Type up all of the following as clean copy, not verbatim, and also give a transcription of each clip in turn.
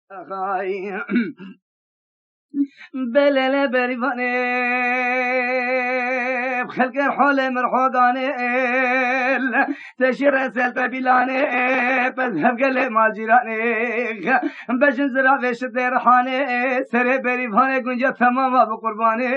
آخای بلل بریفانه خلق حال مرحوغانه تشير سلت بلانه بذهب قل ماجرانه بجن زرافش درحانه سر بریفانه گنجا تمام بقربانه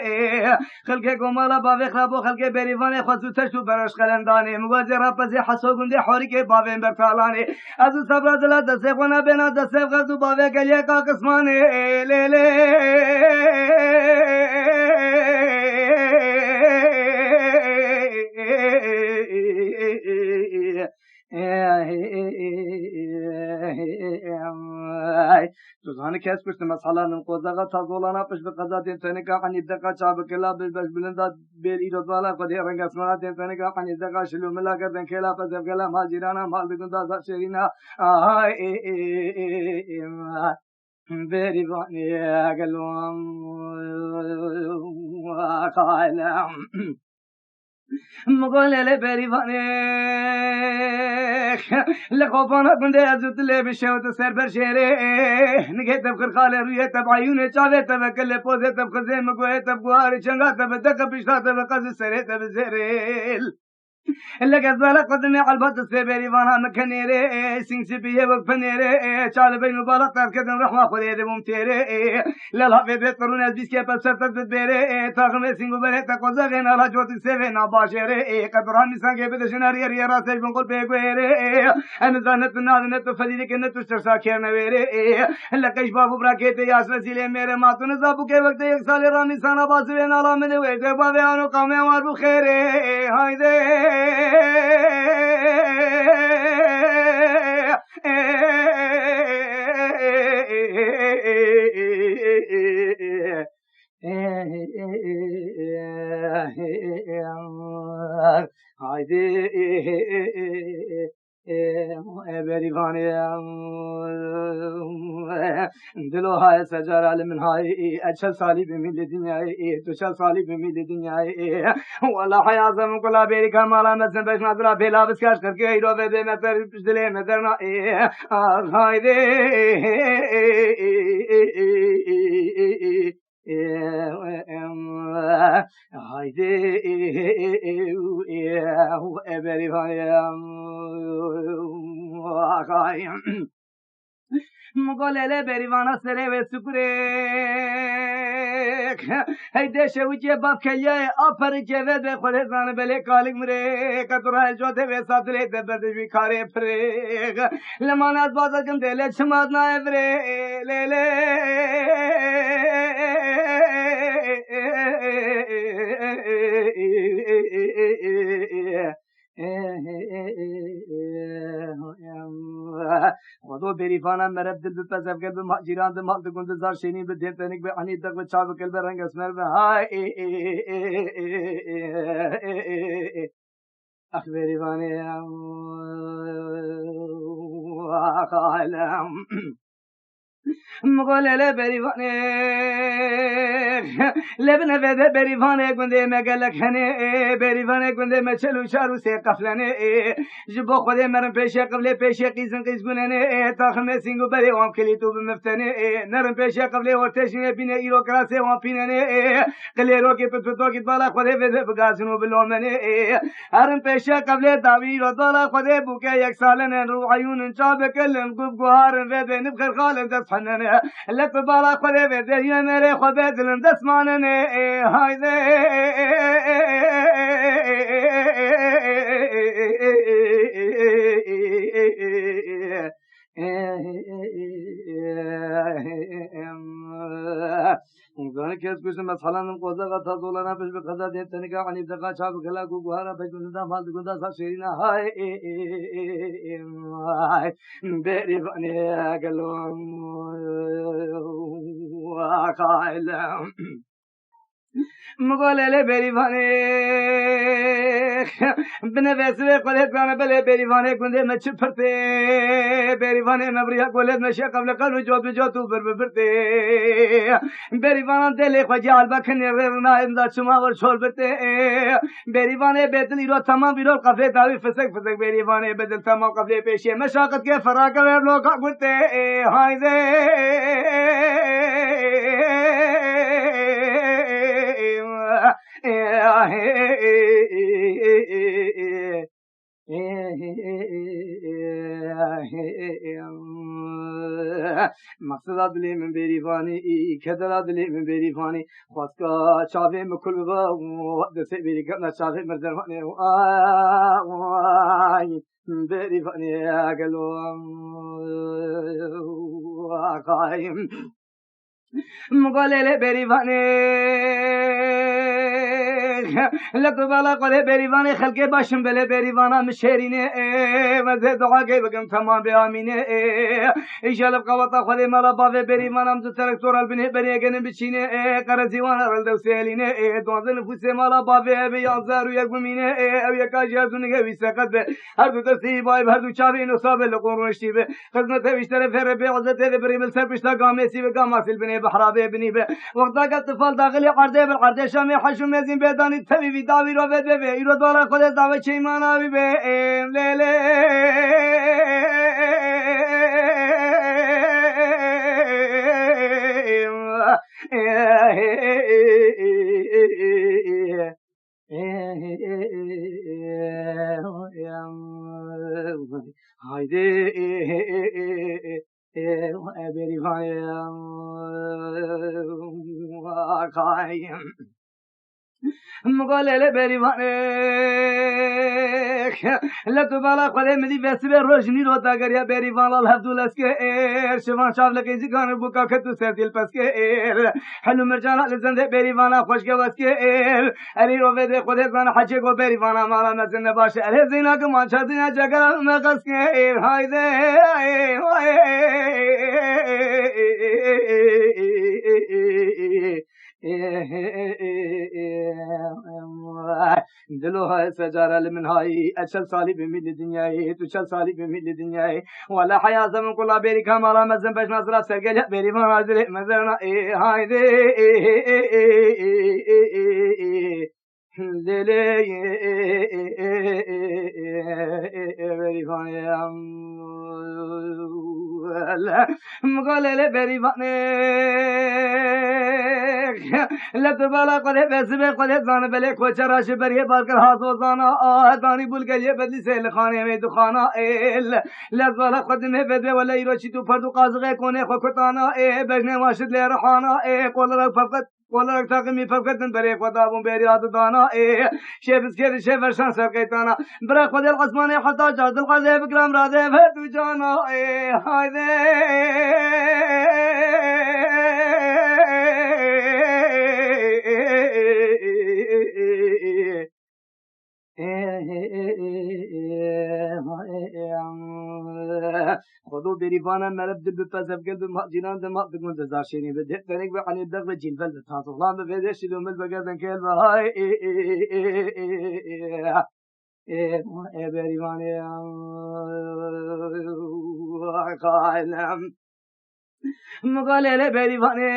خلق گمالا باوی خرابو خلق بریفانه خودسو تشو برش خلندانه مواجه پسی حسو گنده حوری که باوین برطالانه از صبر دل دسته خونه بنا دسته غزو باوی گلیه کا قسمانه لیلی تزهان کس پشت مسئله نمقوزاقا تازولانا پشت بقضا تنسانکا عنی دقا چابکلا بش بلندا بیل ایراد والا قدی رنگ اسمانا تنسانکا عنی دقا شلو ملا کردن کلا پزفگلا ماجرانا مال بگندا زشرینا بریوانی اگلوم خالم مقولل بریوانی لقوفانا کنده ازت لبشه و سر بر شهره نگه تب خرخال روی تب عیون چاوه تب کل پوزه تب خزه مگوه تب گوار چنگا تب دق پیشتا تب قز سره تب زیرل لقد بالك قدمي على البط السبيري وانا مكنيري سينسي بيه وقفنيري شال بين مبارك تركض رحمة خليدي ممتيري لا في بيت قرون البيس كيف سرتت بيري تاغم سينغو بري تقوزا غينا رجوت السيفينا باشيري قدران نسان كيف دشناري ريا راسي بنقول بيقويري انا زانت نادنت فليدك انت تشترسا كير نويري لقش بابو براكيتي ياس رسيلي ميري ماتو نزابو كي وقت يك سالي رامي سانا باسوين على من ويدي بابي عنو قامي واربو خيري هايدي بریوانی دلو های سجار علم های اچھا سالی بمیل دنیای تو چل سالی بمیل دنیای والله حیازم کلا بیری کمالا مزن بش نظرا بلا بسکاش کر کے ایرو بے میں تر دلے میں درنا ہائے دے haydi مقالله بریوانا سره و سکرک هیده شوچه باب کلیه آفر جوه به خود زن بله کالک مره کترهای جوته و ساتره دبردش بی کاره پرک لمان از بازا کم دله چماد نای بره لیلی ودو بریفانا مرد دل بپزف کل به جیران ده مال دکن دزار شینی به دیم تنک به عنی دق به چاو کل به رنگ اسمر به های اخ بریفانی خالم مقولله بریوانه لبنه وده بریوانه گنده مگلک هنه بریوانه گنده مچلو شارو سی قفلنه جبو خوده مرم پیشه قبله پیشه قیزن قیز گننه تاخمه سینگو بری وام کلیتو بمفتنه نرم پیشه قبله ورتشنه بینه ایرو کراسه وام پیننه قلی رو که پتفتو کت بالا خوده وده بگازنو بلومنه هرم پیشه قبله داوی رو بالا خوده بوکه یک سالن رو عیون چاب کلن گوب گوهارن وده نبخر خالن دست حننه لب بالا خوده وده یمره خوده دلن دست ماننه هایده اونگاه که از کشم مسئله نمقوزه غطا دولانا پش به قضا دیم تنکا عنیب دقا چا بکلا کو گوهارا پش بزنده مال دگونده سا شیرینا های بریفانی اگلون خائلم مقالله بریوانه بنویسه قلت کانه بله بریوانه کنده مچ پرته بریوانه نبریا قلت مشه قبل قلو جوت بجوتو بربرته بریوانه دل خجال بکنه رنا امداد شما ور شول برته بریوانه بدل ایرو تمام ایرو قفله داوی فسک بریوانه بدل تمام قفله پیشه مشاقت کے فراق و لوگ گتے ہائے مقصد دلی من بریفانی کدر دلی من بریفانی خواستگاه چاوی مکل با دسته بری کم چاوی مردمانی وای بریفانی اگلوم قایم مقالله بریفانی لکو بالا قله بریفانی خلقه باشم بله بریفانا مشهرینه وزه دعا که بگم تمام به آمینه ایشالب قواتا خودی مالا باوه بریفانم دو ترکتور البنه بری گنم بچینه قرزیوان رلدو سیلینه دوازه نفوس مالا باوه به یازده رو یک بمینه او یکا جازونه وی سقط به هر دو دستی بای هر دو چاوی نصابه لقون رشتی به خدمت ویشتر فر به عزت بریمل سر پشتا گامسی و گاماسیل بنه بحرابه بنی به وقتا که طفال داخلی عرضه بالعرضه شامی حشم مزین بدانی تبی داوی رو بده به ایرو دولا خود داوی چه مانا بی به لیلی haydi beri vayım مقالله بریوانه لتو بالا خود مدی وسیله روشنی رو تا گریا بریوان الله دولس که شوان شاول که زگان بوکا کتو سرتیل پس که حلو مرجان لزنده بریوانا خوش که واس که اری رو بده خود زن حج کو بریوانا مالا نزنده باشه اره زینا که مانچا دینا جگر مقص که هایده دلو ہے سجارہ لمن ہائی اچھل سالی بمیل دنیای تو چل سالی بمیل دنیای ولا حیا زمن کلا بیری کمالا مزن پش نظر سرگل بیری ما حاضر مزرنا ای ہائی دے للے بیری فانیام مقالله بیری فانیام لب بالا قده بسبه قده زان بله کوچراش بریه بالکر هاتو زانا دانی بول گلیه بدلی سیل خانه می دخانا لب بالا قدمه بده ولا ایروچی تو پردو قازغه کنه خوکتانا بجنه واشد لیرحانا قول فقط قولك تاقمي فقدن بريق وضابون برياض دانا شيبس كيد شيفر شان سبقيتانا بريق ودي القسماني حتى جاد القذيب كلام راضي فهدو جانا هايدي خذوا بريفانا مرد بفزف قلب جنان دماغ تكون تزارشيني بدأت تنك بعني الدغ جيل فلت تاصغلان بفيدش لو مل بقدن كلب هاي بريفاني قائلم مقالله بريفاني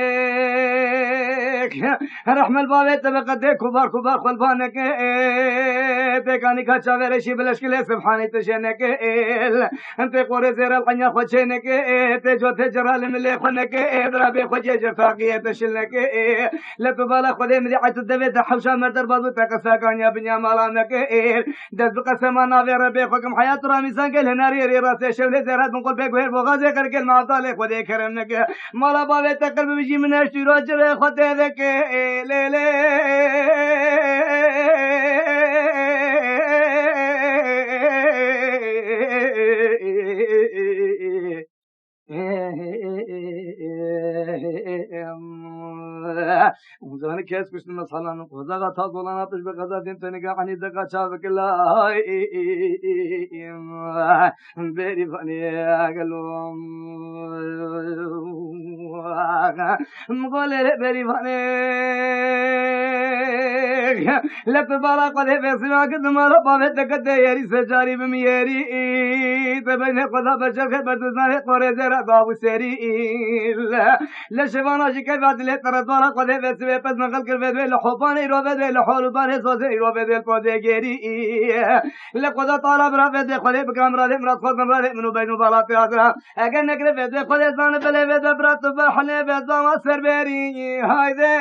رحم البابت بقدر كبار كبار خلفانك تكاني كاتشا ورشي بلشكله سبحاني تشنك انت قوري زير القنيا خوشنك تجو تجرال من اللي خنك ضربي خوجي جفاقيه تشلك لا تبالغ خدي مدي عت الدبت حوشا مردر بابو تكسا كانيا بنيا مالانك دز قسما نافي ربي حكم حياه رامي سانكل ناري راسه شوله زيرات بنقول بغير بغازه كرك المعطال خدي كرمنك مالا بابت تقلب بيجي من اشتراج خدي ذك ليلي وزاني كيس كشت مسحلان وزاغا تاضولانا طش بغزا دين تنقا عني دقا شابك الله بيري فاني اقلوم مقولي بيري فاني لب بالا قده بسما قدما ربا بتقد يري سجاري بميري تبين قدا بشر بدزنا قري زرا بابو سري لشوانا شي كيف ادله ترى قده بسما پس نقل کر بده لحوبان رو بده لحولبان سوزه رو بده پودگری لقدا طالب را بده خله بکام را مراد خود مراد منو بینو بالا پیاده اگر نکره بده خود زان بله بده برات بحله بده ما سر بری هایده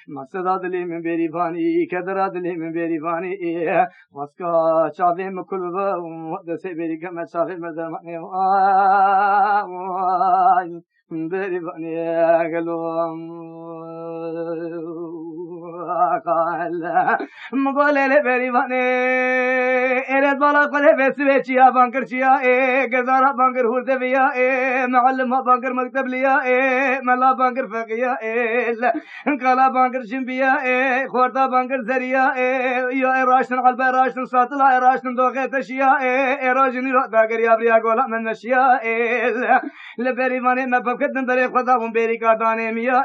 مصداد لی من بری بانی کدراد لی من بری بانی واسکا چاوی مکل و دست بری کم چاوی مدرم بری بانی گلوم مقوله لی بری بانی ایرد بالا قله بسوی چیا بانکر چیا گزارا بانکر هورده بیا معلم بانکر مکتب لیا ملا بانکر فقیا قلا بانكر جنبيا خوردا بانكر زريا يا راشن قلب راشن ساتلا راشن دوغه تشيا راجني باغر يا بريا غولا من نشيا لبري ماني ما بكدن دري خدا بون بيري كادانه ميا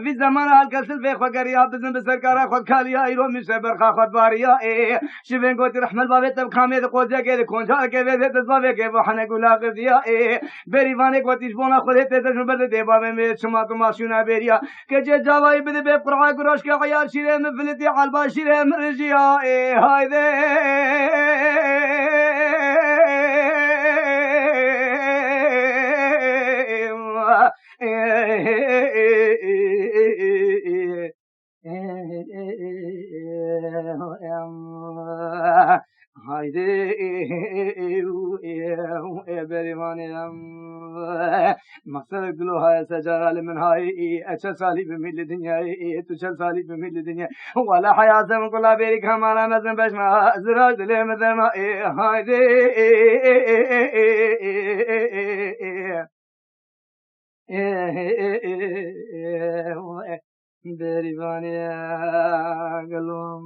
في زمان الكسل في خغر يا بزن بسركار خد خاليا ايرو مسبر خد باريا شبن قوت رحمل باب تب خامه قوجا کے کونجا کے وے دسبا کے وحنا گلا دیا بری ماني قوتيش بونا خدت تجربه دے باب میں شما تو ماشونا بيريا کہ جواي بدي بقرعه قراش كعيار شيره مفلتي على الباشيره مرجيا هايدي هايدي بريمانيم مقصد قلو هاي سجال من هاي اچھا سالی بمیل دنیا تچھل سالی بمیل دنیا ولا حیات من کلا بیرک ہمارا نظم بشما زراج دل مدرما هايدي بريمانيم قلوم